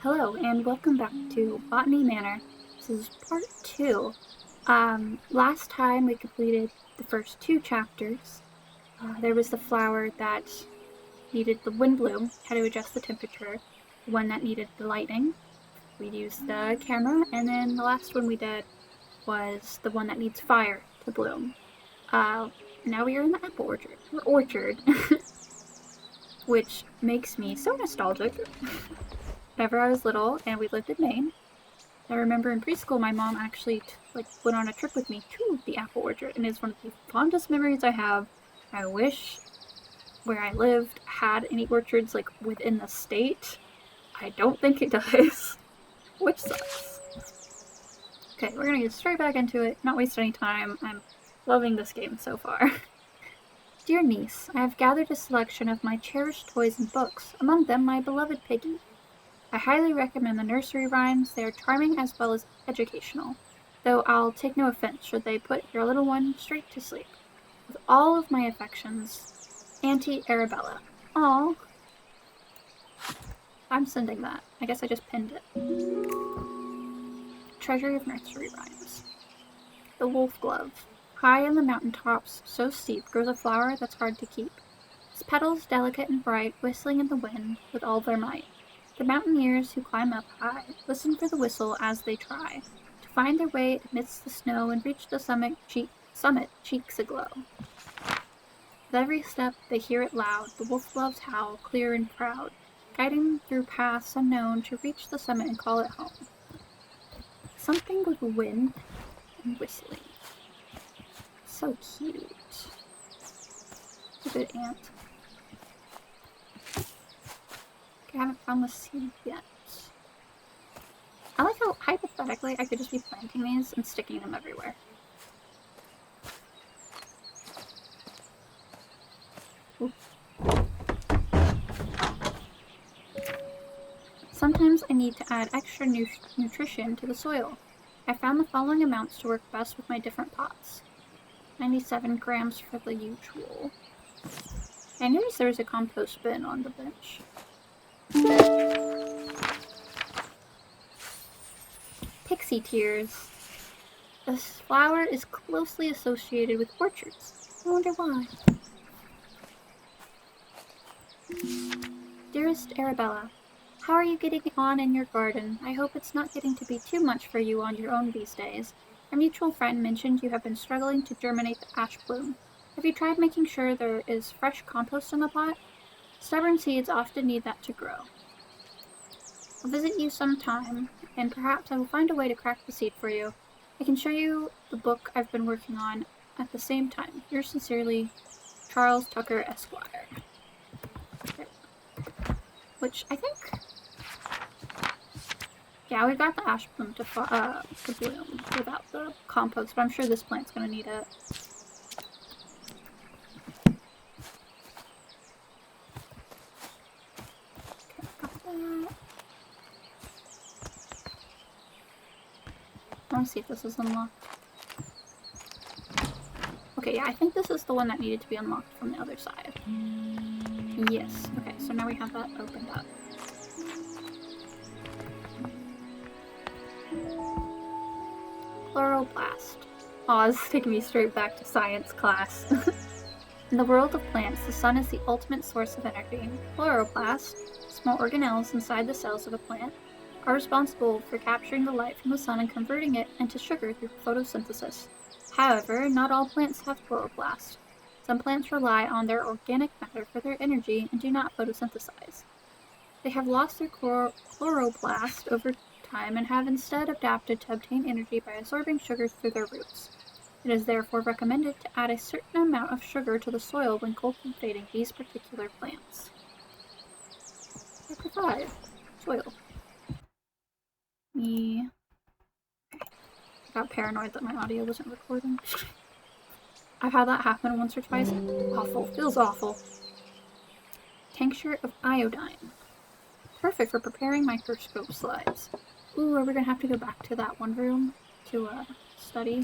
Hello, and welcome back to Botany Manor. This is part 2. Last time we completed the first 2 chapters. There was the flower that needed the wind bloom, how to adjust the temperature, the one that needed the lightning. We used the camera, and then the last one we did was the one that needs fire to bloom. Now we are in the apple orchard, which makes me so nostalgic. Whenever I was little and we lived in Maine, I remember in preschool my mom actually went on a trip with me to the apple orchard, and it's one of the fondest memories I have. I wish where I lived had any orchards within the state. I don't think it does, which sucks. Okay, we're gonna get straight back into it, not waste any time. I'm loving this game so far. Dear niece, I have gathered a selection of my cherished toys and books, among them my beloved Piggy. I highly recommend the nursery rhymes. They are charming as well as educational, though I'll take no offense should they put your little one straight to sleep. With all of my affections, Auntie Arabella. Aw. I'm sending that. I guess I just pinned it. Treasury of nursery rhymes. The wolf glove. High in the mountain tops, so steep, grows a flower that's hard to keep. Its petals, delicate and bright, whistling in the wind with all their might. The mountaineers who climb up high listen for the whistle as they try to find their way amidst the snow and reach the summit, cheeks aglow. With every step they hear it loud, the wolf-glove's howl, clear and proud, guiding them through paths unknown to reach the summit and call it home. Something with wind and whistling. So cute. A good ant. I haven't found the seed yet. I like how, hypothetically, I could just be planting these and sticking them everywhere. Ooh. Sometimes I need to add extra nutrition to the soil. I found the following amounts to work best with my different pots. 97 grams for the usual. I noticed there was a compost bin on the bench. Pixie tears. This flower is closely associated with orchards. I wonder why. Dearest Arabella, how are you getting on in your garden? I hope it's not getting to be too much for you on your own these days. Our mutual friend mentioned you have been struggling to germinate the ash bloom. Have you tried making sure there is fresh compost in the pot? Stubborn seeds often need that to grow. I'll visit you sometime, and perhaps I will find a way to crack the seed for you. I can show you the book I've been working on at the same time. Yours sincerely, Charles Tucker, Esquire. Okay. Which I think... Yeah, we got the ash bloom to bloom without the compost, but I'm sure this plant's gonna need it. Okay, got that. I want to see if this is unlocked. Okay, yeah, I think this is the one that needed to be unlocked from the other side. Yes, okay, so now we have that opened up. Chloroplast. Aw, this is taking me straight back to science class. In the world of plants, the sun is the ultimate source of energy. Chloroplasts, small organelles inside the cells of a plant, are responsible for capturing the light from the sun and converting it into sugar through photosynthesis. However, not all plants have chloroplasts. Some plants rely on their organic matter for their energy and do not photosynthesize. They have lost their chloroplast over time and have instead adapted to obtain energy by absorbing sugars through their roots. It is therefore recommended to add a certain amount of sugar to the soil when cultivating these particular plants. Chapter 5. Soil. Okay. I got paranoid that my audio wasn't recording. I've had that happen once or twice. Awful. Feels awful. Tincture of iodine. Perfect for preparing microscope slides. Ooh, are we gonna have to go back to that one room to study?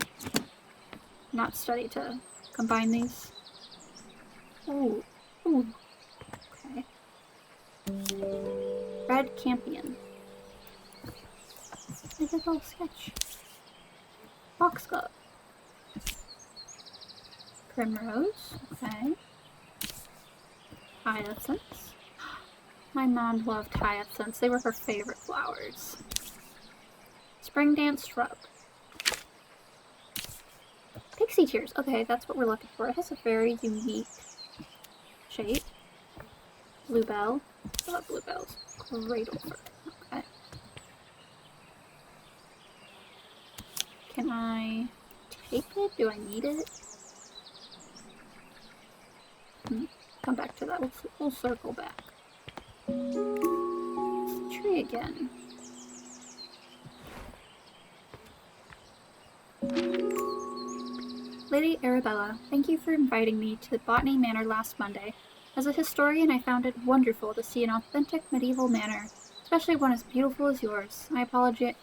Not study, to combine these. Ooh. Ooh. Okay. Red campion. Make a little sketch. Foxglove. Primrose. Okay. Hyacinths. My mom loved hyacinths. They were her favorite flowers. Spring dance shrub. Pixie tears. Okay, that's what we're looking for. It has a very unique shape. Bluebell. I love bluebells. Cradle fern. Okay. Can I take it? Do I need it? Come back to that. We'll circle back. It's the tree again. Lady Arabella, thank you for inviting me to Botany Manor last Monday. As a historian, I found it wonderful to see an authentic medieval manor, especially one as beautiful as yours. I apologize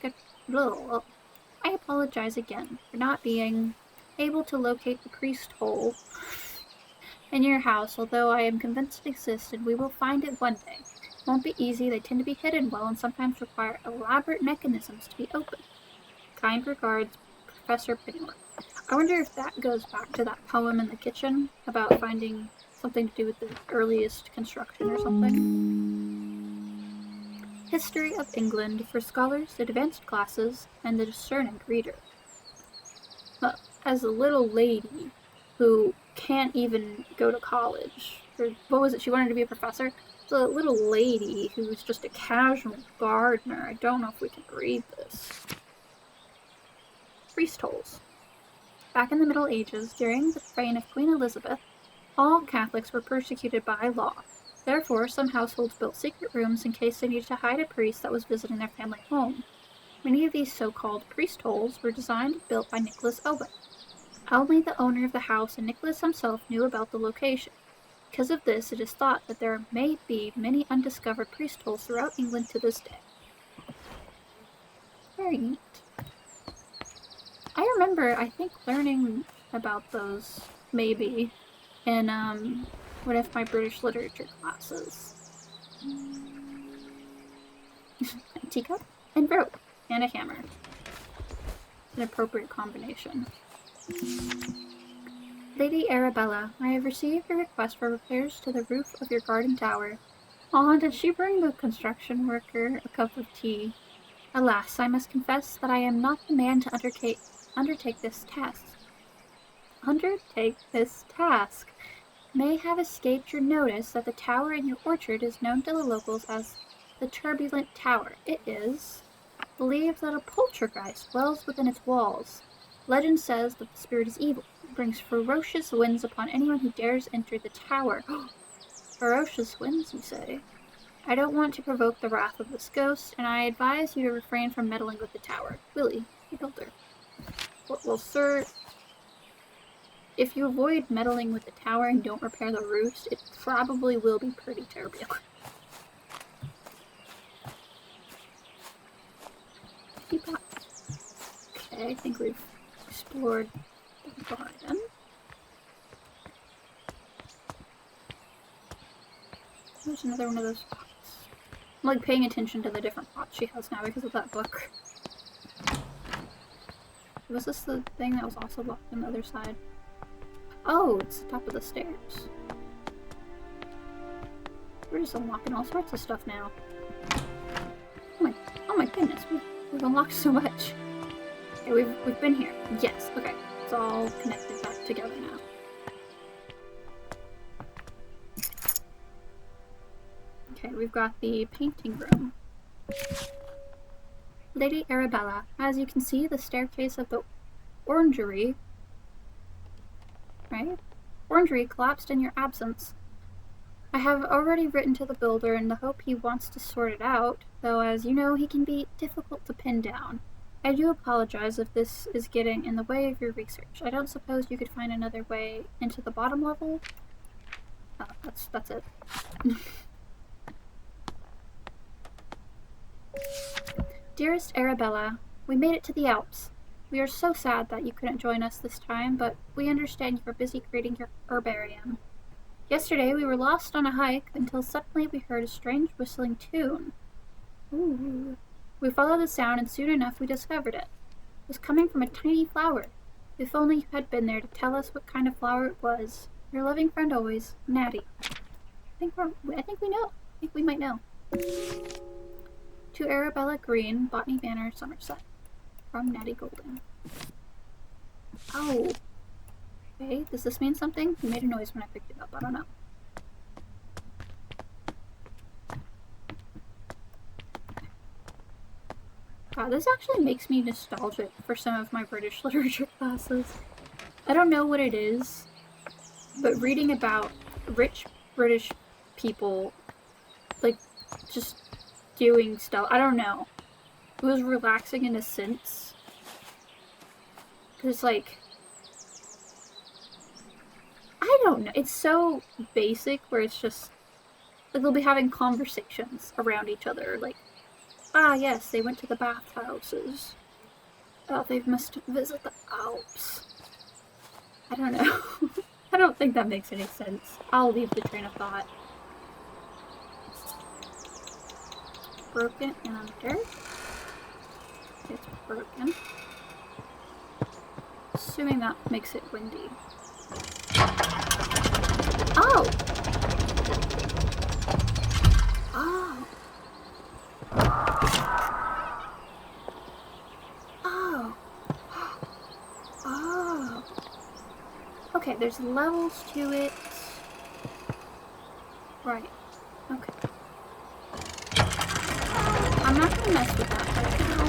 again for not being able to locate the priest hole in your house, although I am convinced it exists and we will find it one day. It won't be easy, they tend to be hidden well and sometimes require elaborate mechanisms to be opened. Kind regards, Professor Pennyworth. I wonder if that goes back to that poem in the kitchen about finding something to do with the earliest construction or something. History of England for scholars, advanced classes, and the discerning reader. Well, as a little lady who can't even go to college, or what was it, she wanted to be a professor? It's a little lady who's just a casual gardener. I don't know if we can read this. Priest holes. Back in the Middle Ages, during the reign of Queen Elizabeth, all Catholics were persecuted by law. Therefore, some households built secret rooms in case they needed to hide a priest that was visiting their family home. Many of these so-called priest holes were designed and built by Nicholas Owen. Only the owner of the house and Nicholas himself knew about the location. Because of this, it is thought that there may be many undiscovered priest holes throughout England to this day. Very neat. I remember, I think, learning about those, maybe, in, one of my British literature classes. A teacup and rope and a hammer. An appropriate combination. Lady Arabella, I have received a request for repairs to the roof of your garden tower. Aw, did she bring the construction worker a cup of tea? Alas, I must confess that I am not the man to undertake this task. May have escaped your notice that the tower in your orchard is known to the locals as the Turbulent Tower. It is believed that a poltergeist dwells within its walls. Legend says that the spirit is evil and brings ferocious winds upon anyone who dares enter the tower. Ferocious winds, you say? I don't want to provoke the wrath of this ghost, and I advise you to refrain from meddling with the tower. Willie, the builder. Well, sir, if you avoid meddling with the tower and don't repair the roofs, it probably will be pretty turbulent. Okay, I think we've explored the garden. There's another one of those pots. I'm like paying attention to the different pots she has now because of that book. Was this the thing that was also locked on the other side? Oh, it's the top of the stairs. We're just unlocking all sorts of stuff now. Oh my goodness, we've unlocked so much. Okay, we've been here. Yes, okay. It's all connected back together now. Okay, we've got the painting room. Lady Arabella, as you can see, the staircase of the orangery, right? Orangery collapsed in your absence. I have already written to the builder in the hope he wants to sort it out, though as you know, he can be difficult to pin down. I do apologize if this is getting in the way of your research. I don't suppose you could find another way into the bottom level? Oh, that's it. Dearest Arabella, we made it to the Alps. We are so sad that you couldn't join us this time, but we understand you are busy creating your herbarium. Yesterday we were lost on a hike until suddenly we heard a strange whistling tune. Ooh. We followed the sound and soon enough we discovered it. It was coming from a tiny flower. If only you had been there to tell us what kind of flower it was. Your loving friend always, Natty. I think we know. I think we might know. To Arabella Green, Botany Manor, Somerset. From Natty Golden. Oh. Okay, does this mean something? You made a noise when I picked it up. I don't know. God, this actually makes me nostalgic for some of my British literature classes. I don't know what it is, but reading about rich British people, like, just doing stuff, I don't know. It was relaxing in a sense. Because, like, I don't know. It's so basic where it's just, like, they'll be having conversations around each other, like, ah, yes, they went to the bathhouses. Oh, they must visit the Alps. I don't know. I don't think that makes any sense. I'll leave the train of thought. Broken and under. It's broken. Assuming that makes it windy. Oh! Oh! Oh! Oh! Okay, there's levels to it. Right. Okay. I'm not gonna mess with that right now.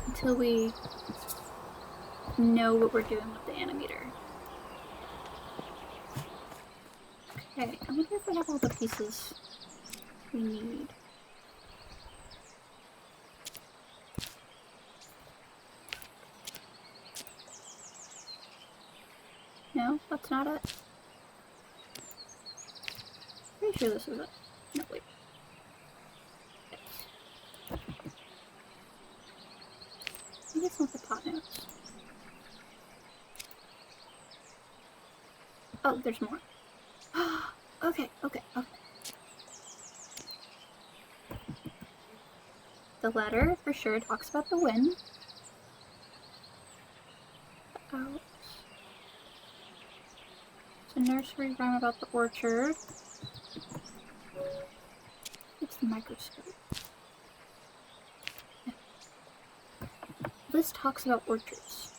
Until we know what we're doing with the animator. Okay, I wonder if we have all the pieces we need. No, that's not it. Pretty sure this is it. No, wait. Yes. Maybe it's not the pot notes. Oh, there's more. Okay. The letter, for sure, talks about the wind. Out. It's a nursery rhyme about the orchard. It's the microscope. This talks about orchards.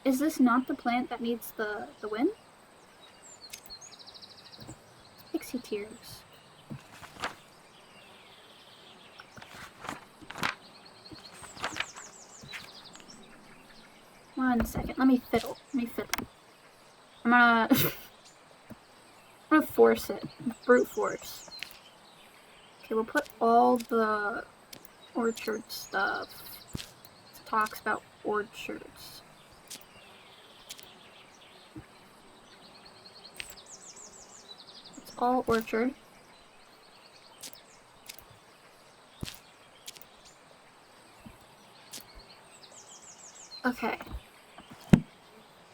Is this not the plant that needs the wind? Pixie tears. One second. Let me fiddle. I'm gonna force it. Brute force. Okay, we'll put all the orchard stuff. It talks about orchards. It's all orchard. Okay.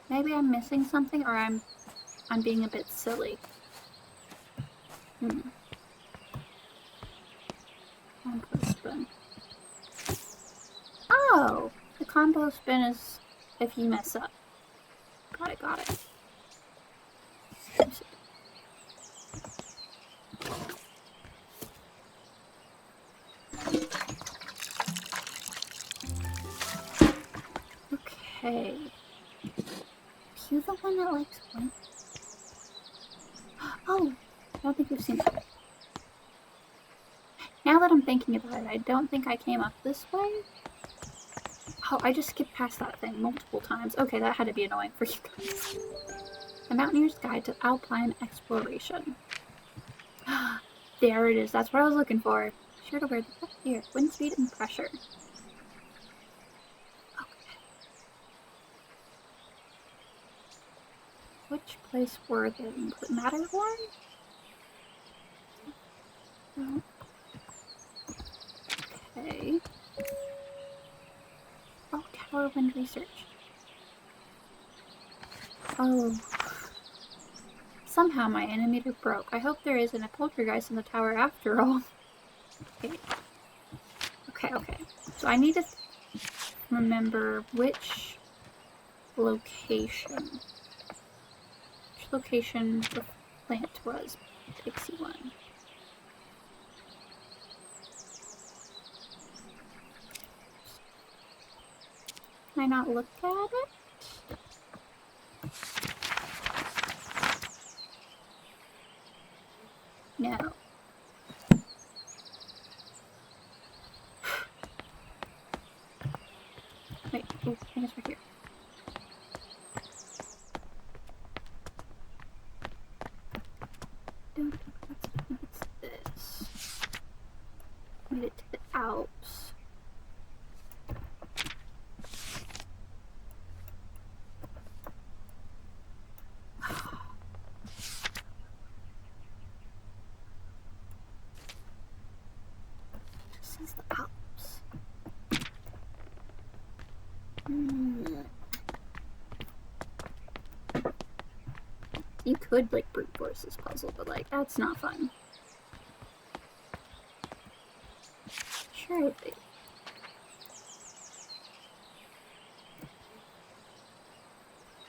Maybe I'm missing something, or I'm being a bit silly. Compost bin. Oh! The compost bin is if you mess up. Got it. Okay. Are you the one that likes one? Oh! I don't think we've seen that. Now that I'm thinking about it, I don't think I came up this way. Oh, I just skipped past that thing multiple times. Okay, that had to be annoying for you guys. A Mountaineer's Guide to Alpine Exploration. There it is. That's what I was looking for. Be sure to wear the here. Wind speed and pressure. Okay. Which place were they? Matterhorn? No. Okay. Oh, Tower Wind Research. Oh. Somehow my animator broke. I hope there isn't a poltergeist in the tower after all. Okay. Okay. So I need to remember which location the plant was. Pixie one. Can I not look at it? No. Wait, oh, I think it's right here. What's this? Made it to the Alps. This is the Alps. You could, like, brute force this puzzle, but, like, that's not fun. Sure it would be.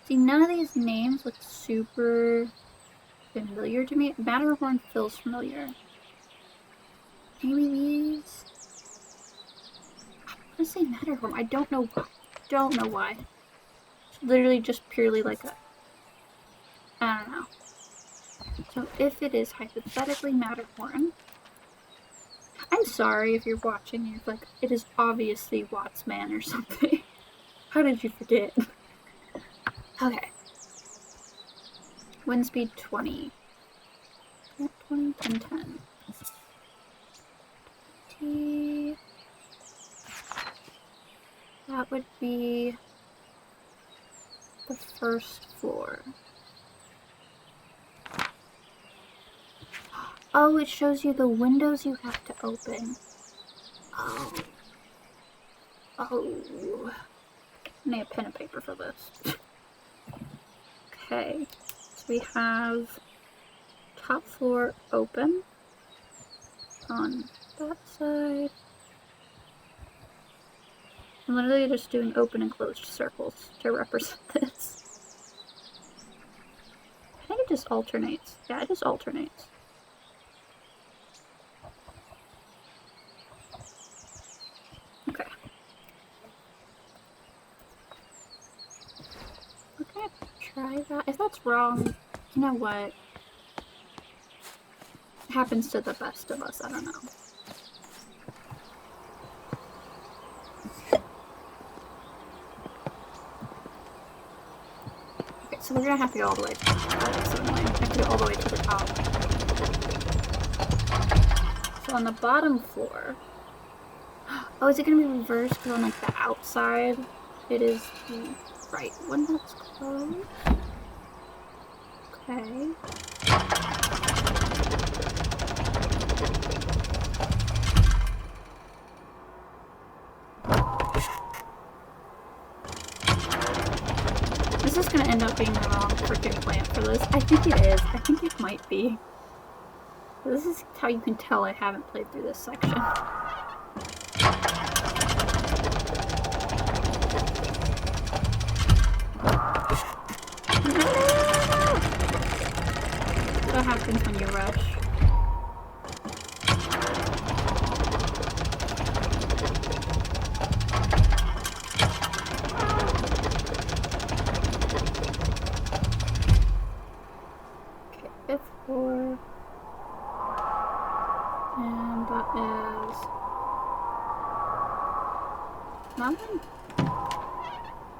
See, none of these names look super familiar to me. Matterhorn feels familiar. Maybe these? I'm gonna say Matterhorn. I don't know why. Don't know why. It's literally just purely like a... I don't know. So if it is hypothetically Matterhorn, I'm sorry if you're watching and you're like, it is obviously Wattsman or something. How did you forget? Okay. Wind speed 20. 20, 10, 10. T. That would be the first floor. Oh, it shows you the windows you have to open. Oh. Oh. I need a pen and paper for this. Okay. So we have top floor open on that side. I'm literally just doing open and closed circles to represent this. I think it just alternates. Yeah, it just alternates. Okay. Okay, try that. If that's wrong, you know what? It happens to the best of us, I don't know. Okay, so we're gonna have to go all the way to the top. I have to go all the way to the top. So on the bottom floor... Oh, is it gonna be reversed? Because on, like, the outside, it is the right one that's closed. Okay. This is gonna end up being the wrong freaking plant for this. I think it is. I think it might be. This is how you can tell I haven't played through this section. What happens when you rush? Okay, fifth floor. And that is... nothing?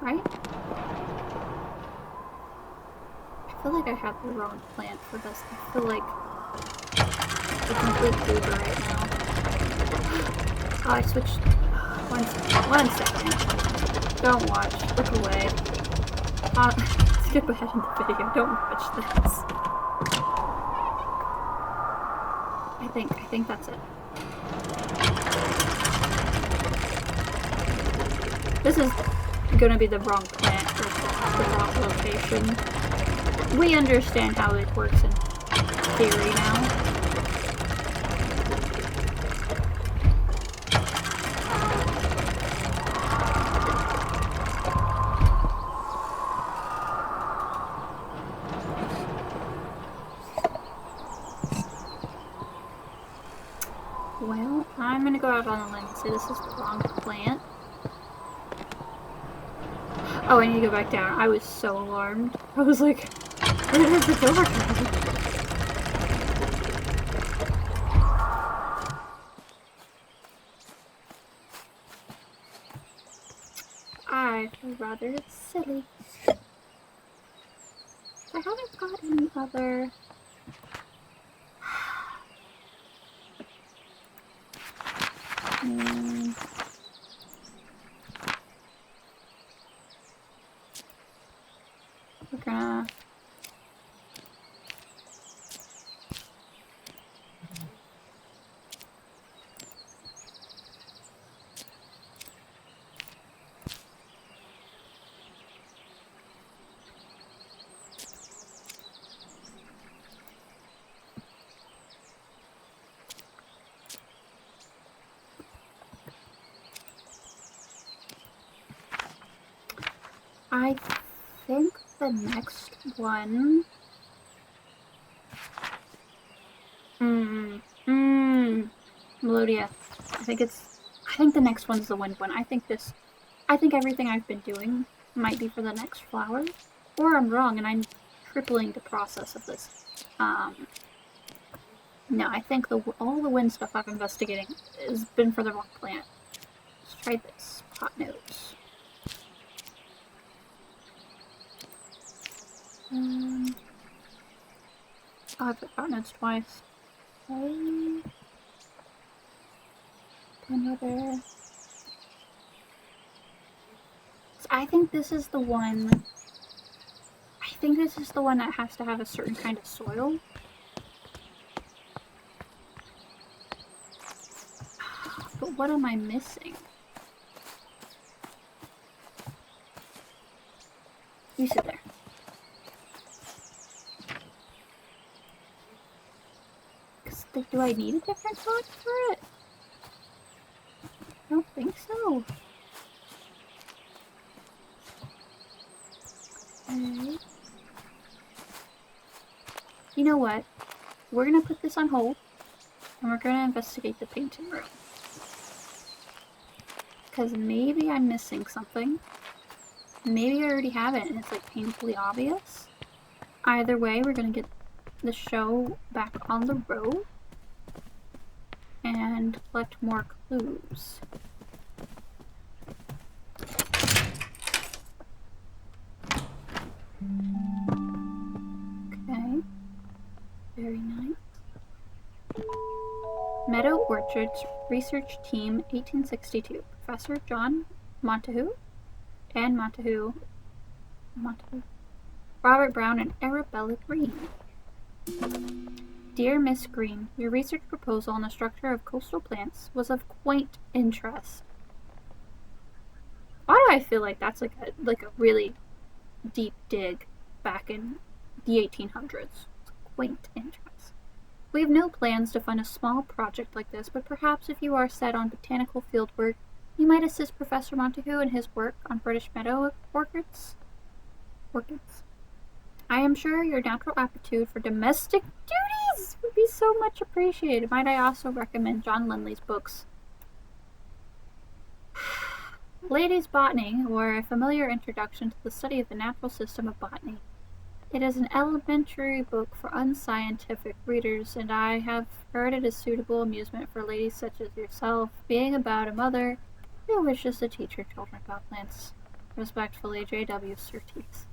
Right? I feel like I have the wrong plant for this. I feel like a complete goober right now. Oh, I switched. One second. Don't watch. Look away. Skip ahead in the video. Don't watch this. I think that's it. This is gonna be the wrong plant for the wrong location. We understand how it works in theory now. know, I'm gonna go out on a limb and say this is the wrong plant. Oh, I need to go back down. I was so alarmed. I was like, where did the door go? I feel rather silly. I haven't got any other... We're gonna... I think the next one... Melodia. I think the next one's the wind one. I think everything I've been doing might be for the next flower. Or I'm wrong and I'm tripling the process of this. No, I think all the wind stuff I've investigating has been for the wrong plant. Let's try this. Pot notes. I've put pot notes twice. Okay. Another. So I think this is the one. I think this is the one that has to have a certain kind of soil. But what am I missing? You sit there. Do I need a different pot for it? I don't think so. Alright. You know what? We're gonna put this on hold and we're gonna investigate the painting room. Because maybe I'm missing something. Maybe I already have it and it's like painfully obvious. Either way, we're gonna get the show back on the road and collect more clues. Okay. Very nice. Meadow Orchards Research Team 1862. Professor John Montagu and Montagu, Robert Brown and Arabella Green. Dear Miss Green, your research proposal on the structure of coastal plants was of quaint interest. Why do I feel like that's like a really deep dig back in the 1800s? Quaint interest. We have no plans to fund a small project like this, but perhaps if you are set on botanical fieldwork, you might assist Professor Montagu in his work on British meadow orchids. I am sure your natural aptitude for domestic duties would be so much appreciated. Might I also recommend John Lindley's books, Ladies' Botany, or A Familiar Introduction to the Study of the Natural System of Botany. It is an elementary book for unscientific readers, and I have heard it is suitable amusement for ladies such as yourself, being about a mother who wishes to teach her children about plants. Respectfully, J.W. Surtees.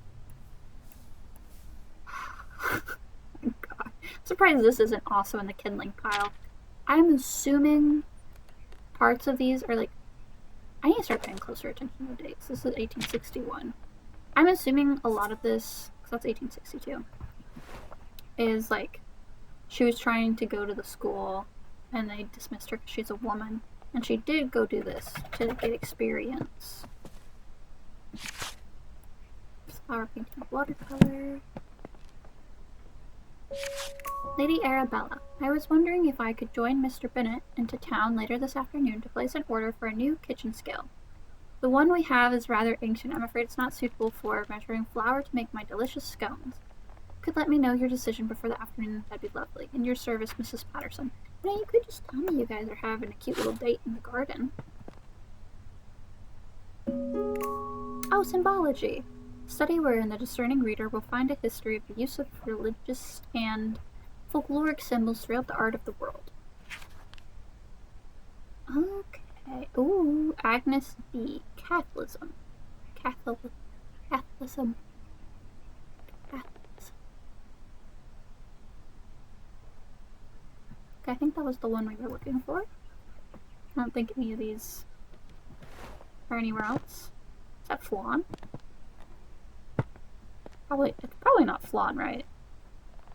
God. I'm surprised this isn't also in the kindling pile. I'm assuming parts of these are like... I need to start paying closer attention to dates. This is 1861. I'm assuming a lot of this, because that's 1862, is like she was trying to go to the school and they dismissed her because she's a woman. And she did go do this to get experience. Flower painting, watercolor. Lady Arabella, I was wondering if I could join Mr. Bennet into town later this afternoon to place an order for a new kitchen scale. The one we have is rather ancient. I'm afraid it's not suitable for measuring flour to make my delicious scones. could let me know your decision before the afternoon, that'd be lovely. In your service, Mrs. Patterson. You know, you could just tell me you guys are having a cute little date in the garden. Oh, symbology. Study wherein the discerning reader will find a history of the use of religious and folkloric symbols throughout the art of the world. Okay. Ooh, Agnes B. Catholicism. Catholicism. Okay, I think that was the one we were looking for. I don't think any of these are anywhere else. Is that Flan? It's probably not Flan, right?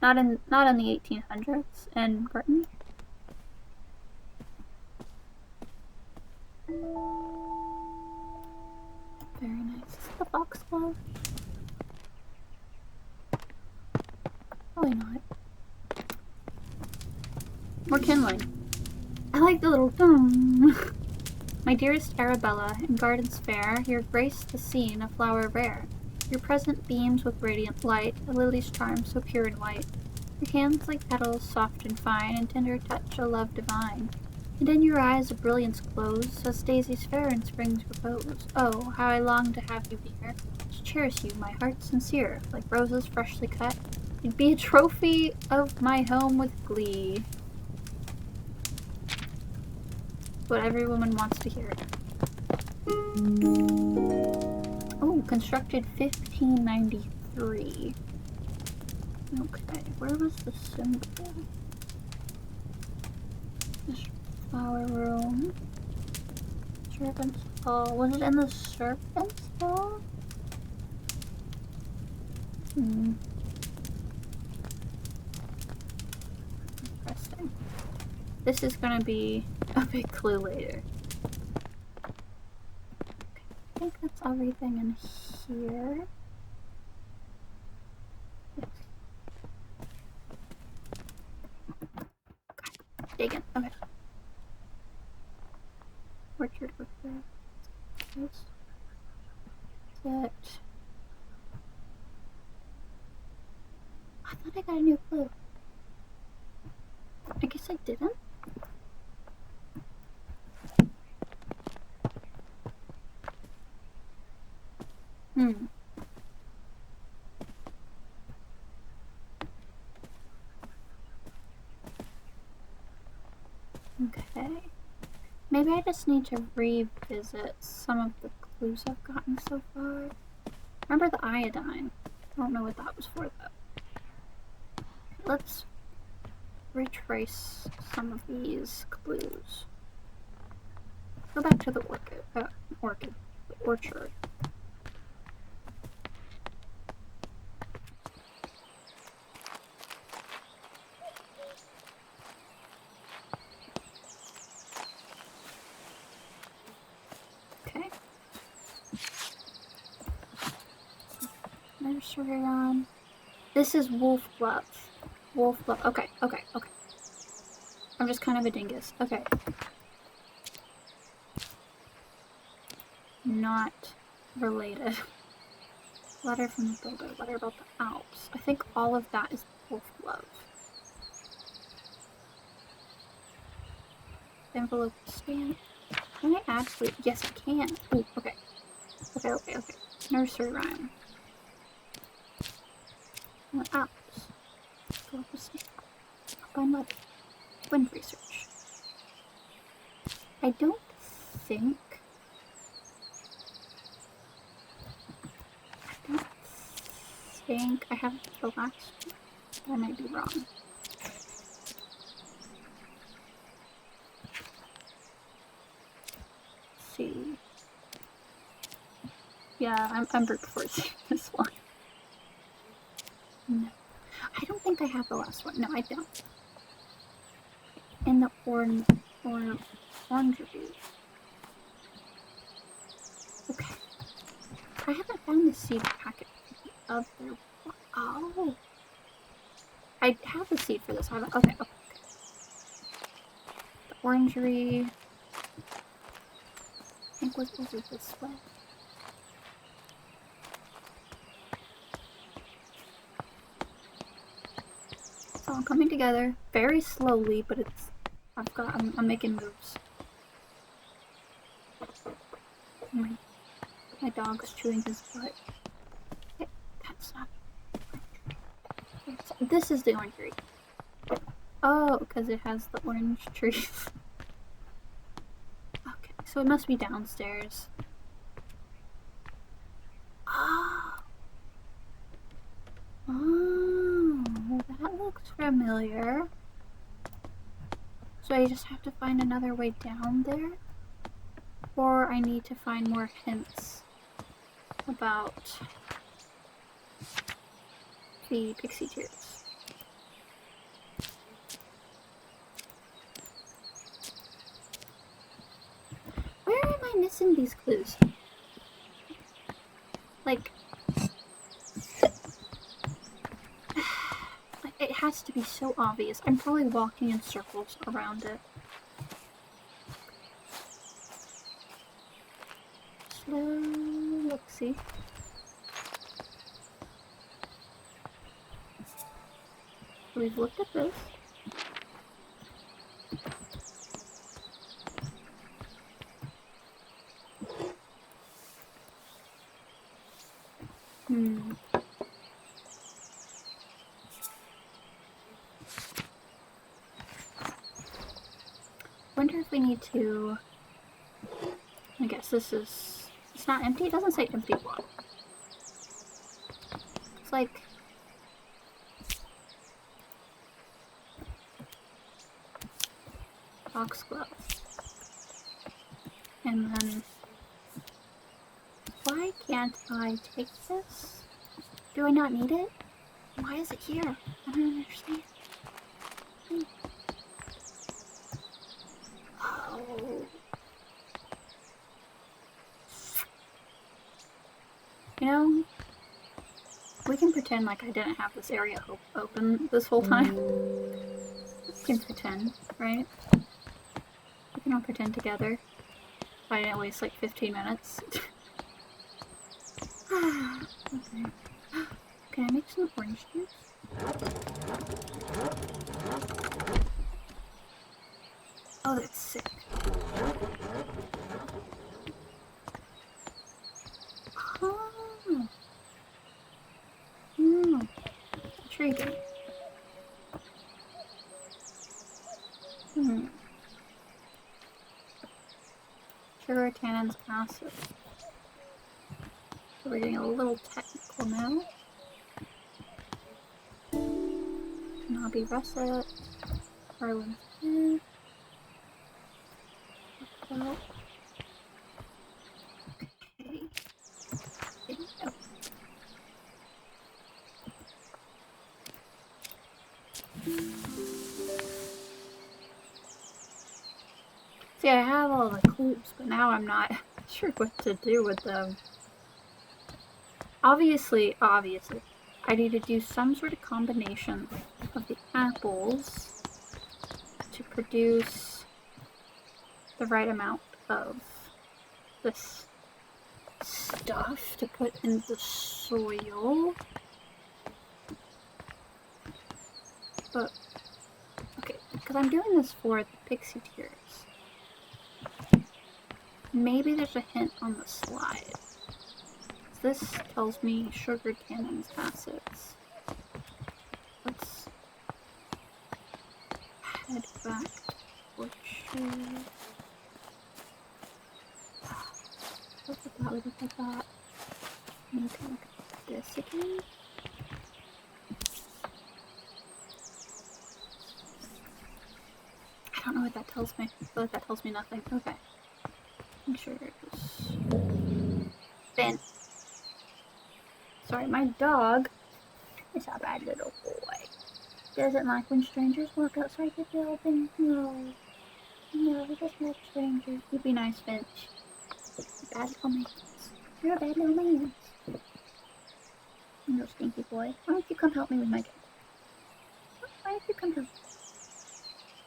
Not in the 1800s in Britain. Very nice. Is it the foxglove? Probably not. More kindling. I like the little My dearest Arabella, in gardens fair, your grace the scene, a flower rare. Your present beams with radiant light, a lily's charm so pure and white. Your hands like petals, soft and fine, and tender touch a love divine. And in your eyes a brilliance glows, as daisies fair in spring's repose. Oh, how I long to have you near, to cherish you, my heart sincere, like roses freshly cut. You'd be a trophy of my home with glee. What every woman wants to hear. Oh, constructed 1593. Okay, where was the symbol? This flower room. Serpent's Hall. Was it in the Serpent's Hall? Interesting. This is gonna be a big clue later. Okay, I think that's everything in here. Yes. Okay, dig in. Okay. Orchard. Yes. That. I thought I got a new clue. I guess I didn't. Okay. Maybe I just need to revisit some of the clues I've gotten so far. Remember the iodine? I don't know what that was for though. Let's retrace some of these clues. Go back to the orchard. Okay. Nursery rhyme. This is wolf glove. Wolf glove. Okay. I'm just kind of a dingus. Okay. Not related. Letter from the builder. Letter about the Alps. I think all of that is wolf glove. Envelope stamp. Can I actually? Yes, I can. Ooh, okay. Okay. Nursery rhyme. The Alps. Go up the stamp. By mother. Wind research. I don't think I have the last one. I might be wrong. Let's see. Yeah, I'm brute forcing this one. No. I don't think I have the last one. No, I don't. In the orange juice. Okay. I haven't found the seed packet of their. Oh. I have the seed for this. Okay. The orangery. I think was over this way. coming together very slowly, but I'm making moves. My dog's chewing his butt. Okay, that's not. This is the orange tree. Oh, because it has the orange trees. Okay, so it must be downstairs. Oh, that looks familiar. So I just have to find another way down there? Or I need to find more hints about the pixie tears. Where am I missing these clues? Like, it has to be so obvious. I'm probably walking in circles around it. Slow look-see. We've looked at this. Wonder if we need to... I guess this is... It's not empty? It doesn't say empty block. It's like... Foxglove. And then... Why can't I take this? Do I not need it? Why is it here? I don't understand. Oh. You know, we can pretend like I didn't have this area open this whole time. We can pretend, right? We can all pretend together. If I didn't waste like 15 minutes. Okay. Can I make some orange juice? Oh, that's sick. Oh. Intriguing. Sugar, tannins, acid. So we're getting a little technical now. Knobby russet. Harlan's hair. Okay. There we go. See, I have all the clues, but now I'm not sure what to do with them. Obviously, I need to do some sort of combination of the apples to produce the right amount of this stuff to put in the soil. But, okay, because I'm doing this for the pixie tears. Maybe there's a hint on the slide. This tells me sugar, tannins, acids. Let's head back to orchard. Look at that, look at that. Need to look at this again. I don't know what that tells me. I feel like that tells me nothing. Okay. Sugars. Ben. Sorry, my dog is a bad little boy. Doesn't like when strangers walk outside the building. No. No, he doesn't like strangers. You be nice, Finch. Bad little man. You're a bad little man. You little stinky boy. Why don't you come help me with my game? Why don't you come help me?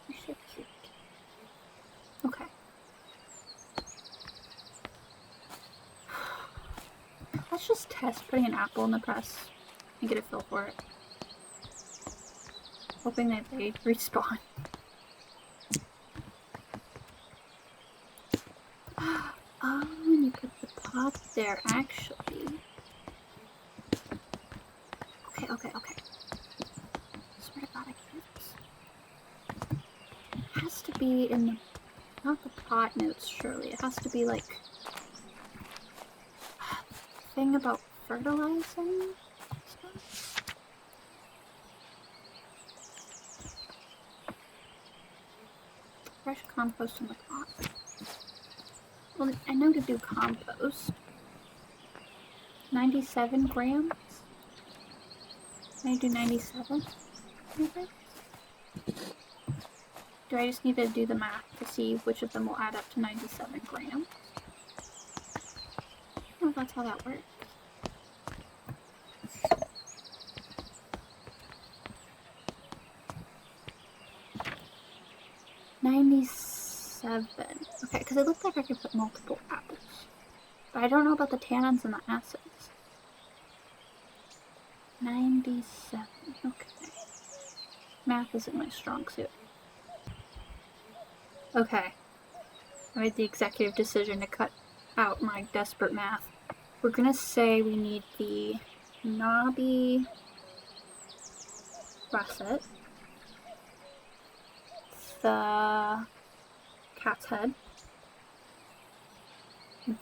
You're so cute. Okay. Let's just test putting an apple in the press and get a feel for it. hoping that they respawn. Oh, and you put the pot there, actually. Okay. Swear to God, I can do this. It has to be in the, not the pot notes, surely. It has to be like, thing about fertilizing stuff. Fresh compost in the pot. Well, I know to do compost. 97 grams? Can I do 97? Maybe? Do I just need to do the math to see which of them will add up to 97 grams? Oh, that's how that works. Okay, because it looked like I could put multiple apples. But I don't know about the tannins and the acids. 97. Okay. Math isn't my strong suit. Okay. I made the executive decision to cut out my desperate math. We're gonna say we need the knobby russet, the cat's head,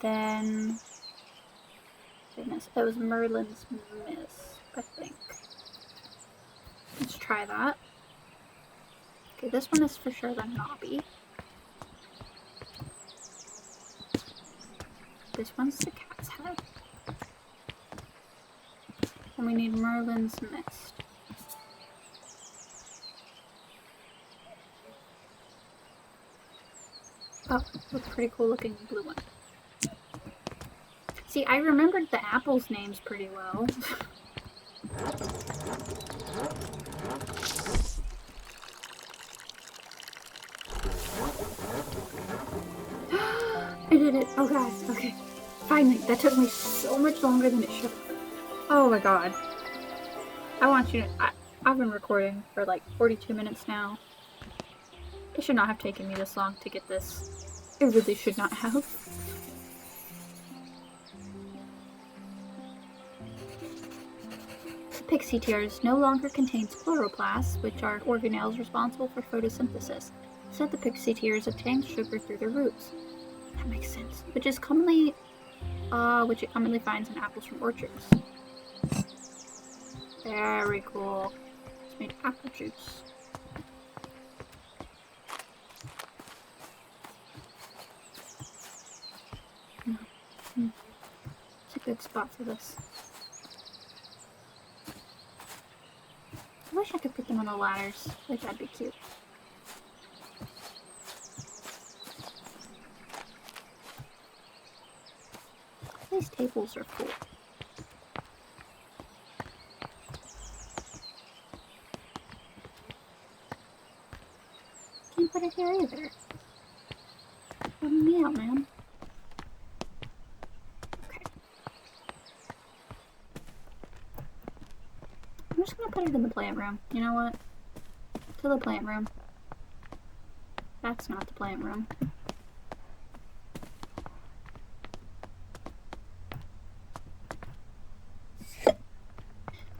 then, goodness, it was Merlin's Miss, I think. Let's try that. Okay, this one is for sure the knobby. This one's the cat's head. And we need Merlin's Mist. Oh, that's a pretty cool looking blue one. See, I remembered the apples' names pretty well. I did it! Oh god, okay. Finally, that took me so much longer than it should have. Oh my god. I want you to... I've been recording for like 42 minutes now. It should not have taken me this long to get this. It really should not have. The pixie tears no longer contains chloroplasts, which are organelles responsible for photosynthesis. Instead, the pixie tears obtain sugar through their roots. That makes sense. Which it commonly finds in apples from orchards. Very cool. It's made apple juice. It's a good spot for this. I wish I could put them on the ladders. Like, that'd be cute. These tables are cool. Can't put it here either. Let me out, man. Okay. I'm just gonna put it in the plant room. You know what? To the plant room. That's not the plant room.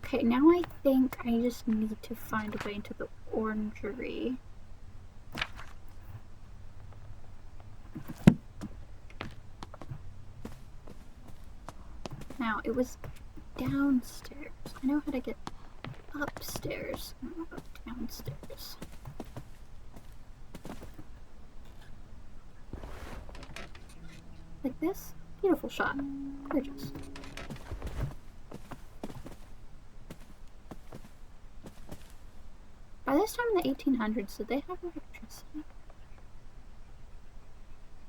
Okay, now I think I just need to find a way into the orangery. Now, it was downstairs. I know how to get upstairs. I don't know about downstairs. Like this? Beautiful shot. Gorgeous. By this time in the 1800s, did they have electricity?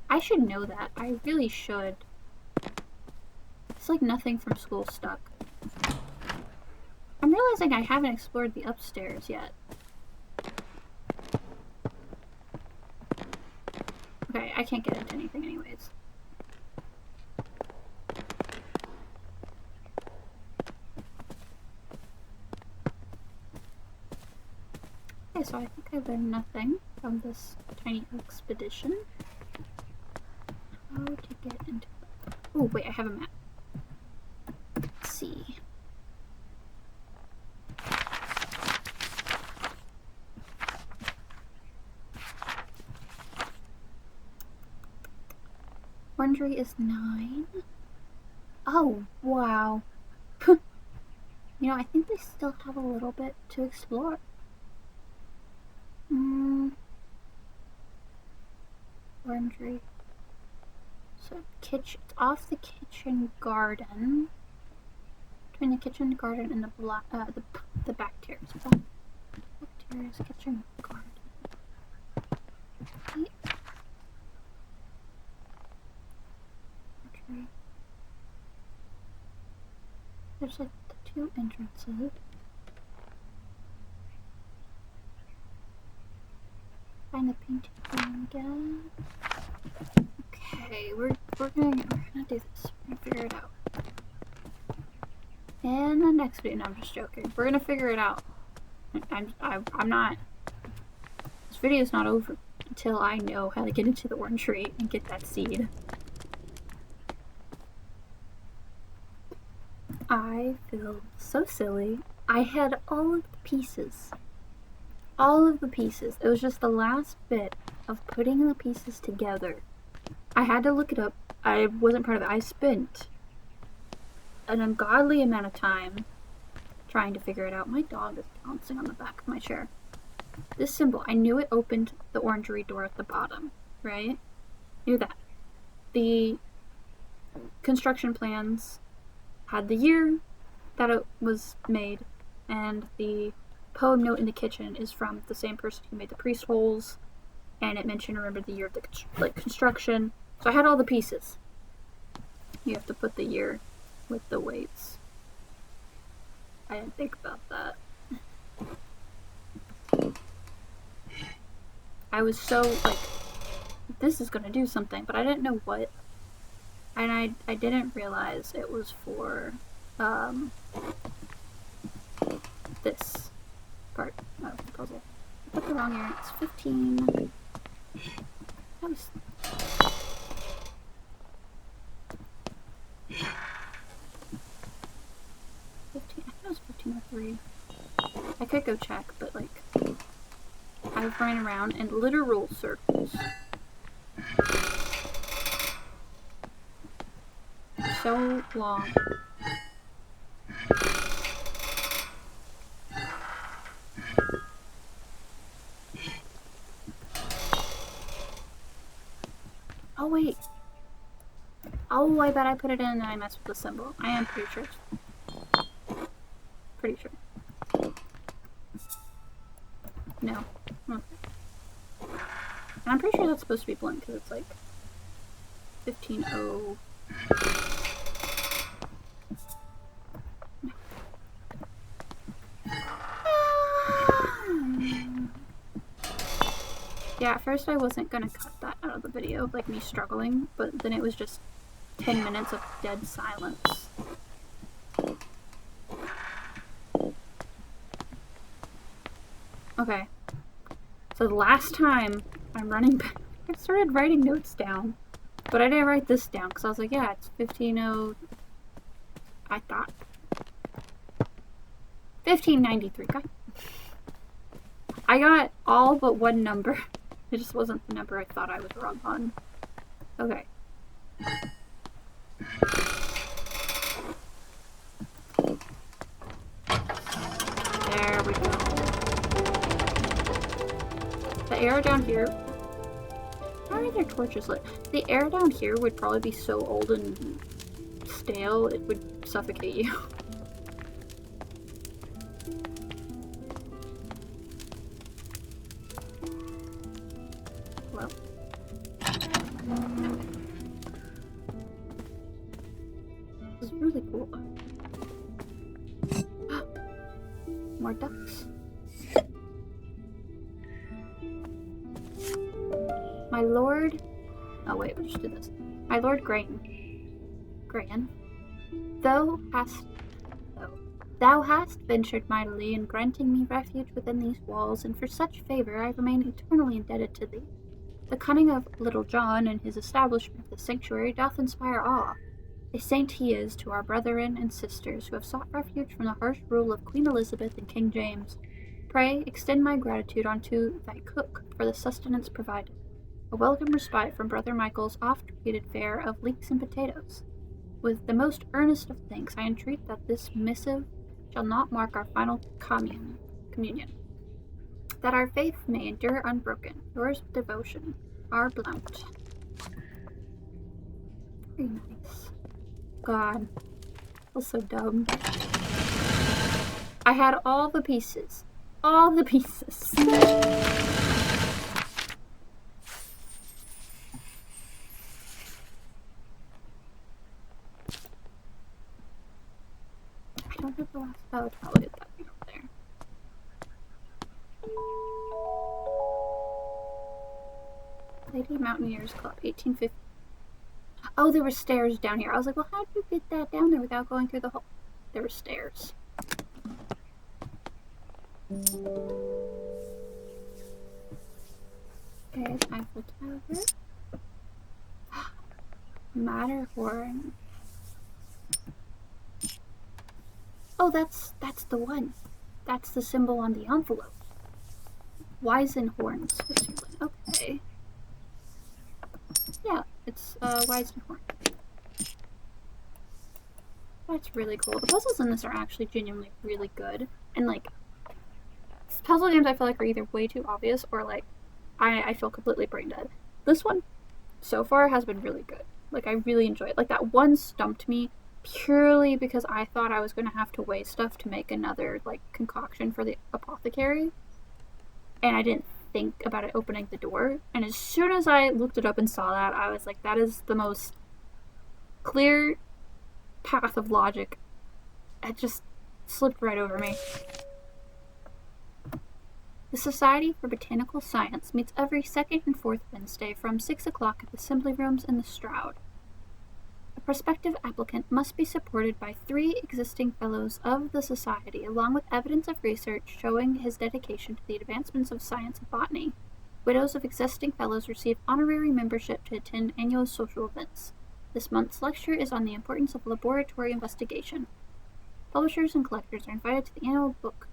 I should know that. I really should. It's like nothing from school stuck. I'm realizing I haven't explored the upstairs yet. Okay, I can't get into anything anyways. so I think I learned nothing from this tiny expedition. How to get into... Oh, wait, I have a map. Let's see. Orangery is 9. Oh, wow. You know, I think we still have a little bit to explore. Orangery. So, kitchen. It's off the kitchen garden. Between the kitchen garden and the back terrace. Back terrace, kitchen garden. Okay. There's like the 2 entrances. Find the painting room again. Okay, we're gonna do this. We're gonna figure it out. In the next video, no, I'm just joking. We're gonna figure it out. I'm not. This video's not over until I know how to get into the orangery and get that seed. I feel so silly. I had all of the pieces. All of the pieces. It was just the last bit of putting the pieces together. I had to look it up. I wasn't proud of it. I spent an ungodly amount of time trying to figure it out. My dog is bouncing on the back of my chair. This symbol, I knew it opened the orangery door at the bottom, right? Knew that. The construction plans had the year that it was made, and the poem note in the kitchen is from the same person who made the priest holes, and it mentioned, remember the year of the construction. So I had all the pieces. You have to put the year with the weights. I didn't think about that. I was so like, this is gonna do something, but I didn't know what. And I didn't realize it was for this part of the puzzle. I put the wrong year. It's 15. That was... 15. I thought it was 1503. I could go check, but like, I was running around in literal circles. So long. Oh wait. Oh, I bet I put it in and I messed with the symbol. I am pretty sure. Pretty sure. No. Okay. And I'm pretty sure that's supposed to be blank because it's like 15:0. Yeah, at first I wasn't gonna cut that out of the video, like me struggling, but then it was just 10 minutes of dead silence. Okay. So the last time I'm running back, I started writing notes down, but I didn't write this down because I was like, yeah, it's 15:0. I thought 1593. God. I got all but one number. It just wasn't the number I thought I was wrong on. Okay. There we go. The arrow down here. Why are there torches lit? The air down here would probably be so old and stale it would suffocate you. Well. This is really cool. More ducks. My lord... Oh wait, we just did this. My lord Gran. Though Thou hast ventured mightily in granting me refuge within these walls, and for such favour I remain eternally indebted to thee. The cunning of Little John and his establishment of the sanctuary doth inspire awe. A saint he is to our brethren and sisters who have sought refuge from the harsh rule of Queen Elizabeth and King James. Pray, extend my gratitude unto thy cook for the sustenance provided. A welcome respite from Brother Michael's oft-repeated fare of leeks and potatoes. With the most earnest of thanks, I entreat that this missive shall not mark our final communion, that our faith may endure unbroken. Yours with devotion, R. Blount. Very nice. God, that was so dumb. I had all the pieces. All the pieces. I don't have the last. Oh, it's probably that thing over there. Lady Mountaineers Club, 1850. Oh, there were stairs down here. I was like, well, how did you get that down there without going through the hole? There were stairs. There's Eiffel Tower. Matterhorn. Oh, that's the one. That's the symbol on the envelope. Weisenhorn, Switzerland. Okay. Yeah, it's Weisenhorn. That's really cool. The puzzles in this are actually genuinely really good. And like, puzzle games I feel like are either way too obvious or like I feel completely brain dead. This one so far has been really good. Like, I really enjoy it. Like, that one stumped me purely because I thought I was going to have to weigh stuff to make another, like, concoction for the apothecary. And I didn't think about it opening the door. And as soon as I looked it up and saw that, I was like, that is the most clear path of logic. It just slipped right over me. The Society for Botanical Science meets every second and fourth Wednesday from 6 o'clock at the Assembly Rooms in the Stroud. A prospective applicant must be supported by 3 existing fellows of the Society, along with evidence of research showing his dedication to the advancements of science and botany. Widows of existing fellows receive honorary membership to attend annual social events. This month's lecture is on the importance of laboratory investigation. Publishers and collectors are invited to the annual book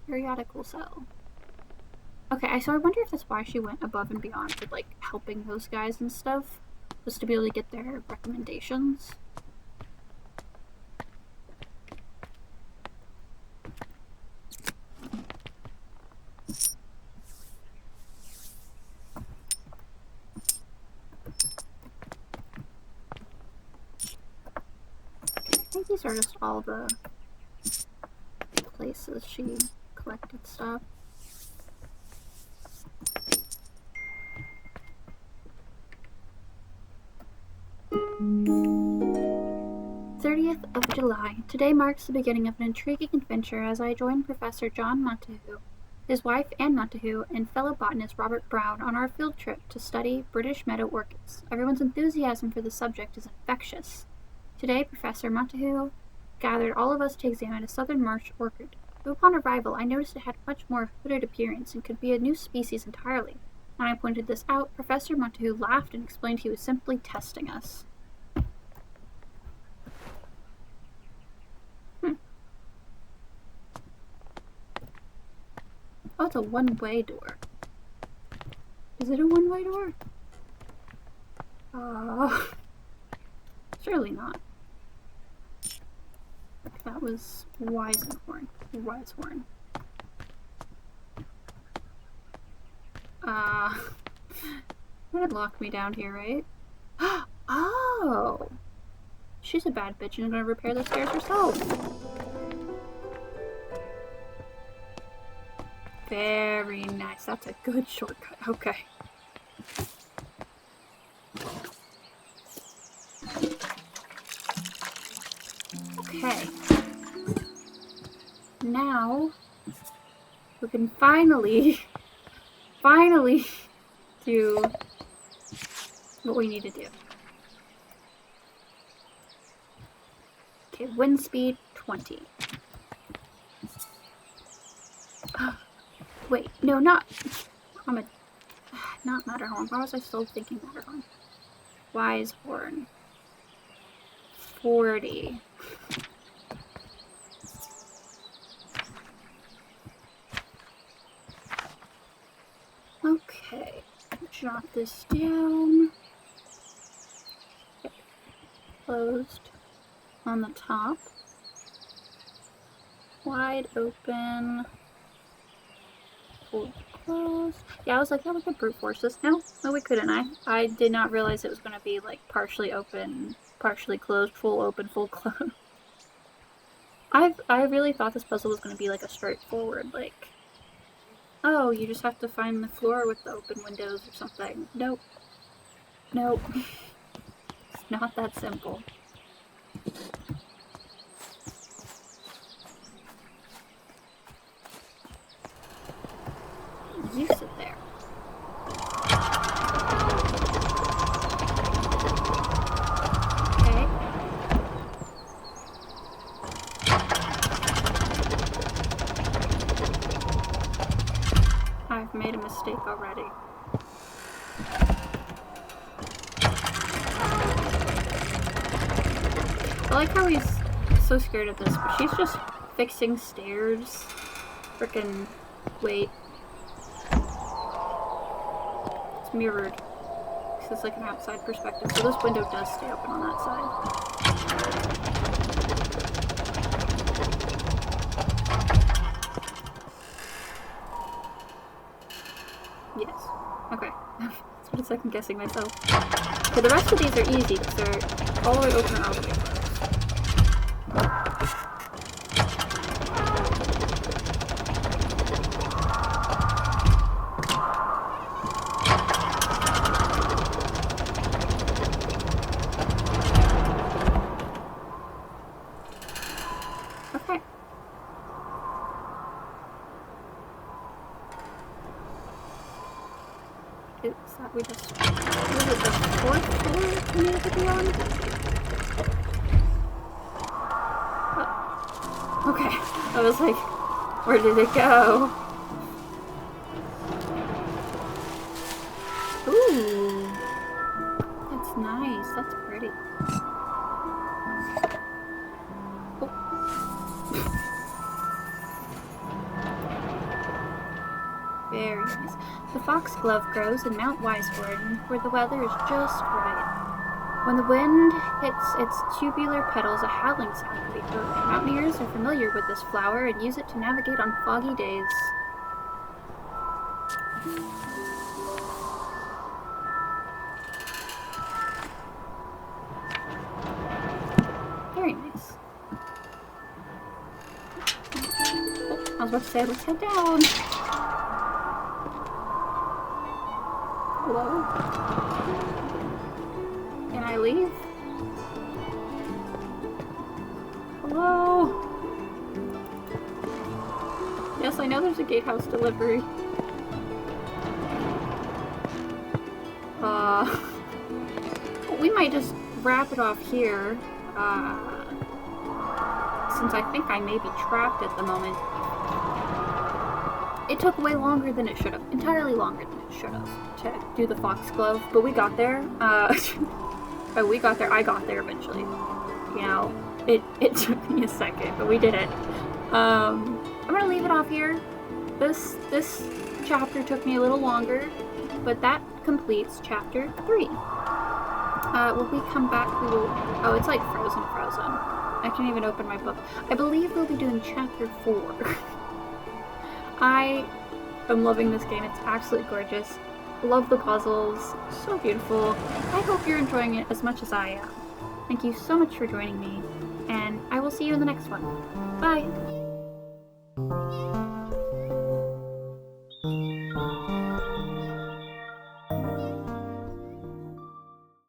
periodical sale. Okay, so I wonder if that's why she went above and beyond with, like, helping those guys and stuff. Just to be able to get their recommendations. I think these are just all the places she collected stuff. 30th of July. Today marks the beginning of an intriguing adventure as I join Professor John Montagu, his wife Anne Montagu, and fellow botanist Robert Brown on our field trip to study British meadow orchids. Everyone's enthusiasm for the subject is infectious. Today, Professor Montagu gathered all of us to examine a southern marsh orchid. But upon arrival, I noticed it had much more hooded appearance and could be a new species entirely. When I pointed this out, Professor Montagu laughed and explained he was simply testing us. Oh, it's a one-way door. Is it a one-way door? Surely not. That was Weisenhorn. Weishorn. That'd lock me down here, right? Oh! She's a bad bitch and gonna repair the stairs herself. Very nice. That's a good shortcut. Okay. Okay. Now we can finally do what we need to do. Okay, wind speed 20. Wait, no, not Matterhorn. Why was I still thinking Matterhorn? Wisehorn. 40. Okay, jot this down. Okay. Closed on the top. Wide open. Full closed. Yeah, I was like, yeah, we could brute force this. No, we couldn't. I did not realize it was going to be like partially open, partially closed, full open, full closed. I really thought this puzzle was going to be like a straightforward, like, oh, you just have to find the floor with the open windows or something. Nope. Nope. It's not that simple. You sit there. Okay. I've made a mistake already. I like how he's so scared of this, but she's just fixing stairs. Frickin' wait. It's mirrored. So it's like an outside perspective. So this window does stay open on that side. Yes. Okay. That's what it's like I'm guessing myself. Okay, the rest of these are easy because they're all the way open or all the way closed. Okay. Is that we just... Was it the fourth floor we needed to be on? Oh. Okay. I was like, where did it go? Ooh. That's nice. That's pretty. Very nice. The foxglove grows in Mount Wisehorn, where the weather is just right. When the wind hits its tubular petals, a howling sound can be heard. Mountaineers are familiar with this flower and use it to navigate on foggy days. Very nice. Oh, I was about to say, let's head down. Hello? Can I leave? Hello? Yes, I know there's a gatehouse delivery. We might just wrap it off here, since I think I may be trapped at the moment. It took way longer than it should have. Entirely longer than it should have to do the foxglove, but we got there. But we got there. I got there eventually. You know, it took me a second, but we did it. I'm gonna leave it off here. This chapter took me a little longer, but that completes chapter 3. When we come back, we will... Oh, it's like frozen. I can't even open my book. I believe we'll be doing chapter 4. I am loving this game. It's absolutely gorgeous. Love the puzzles. So beautiful. I hope you're enjoying it as much as I am. Thank you so much for joining me, and I will see you in the next one. Bye!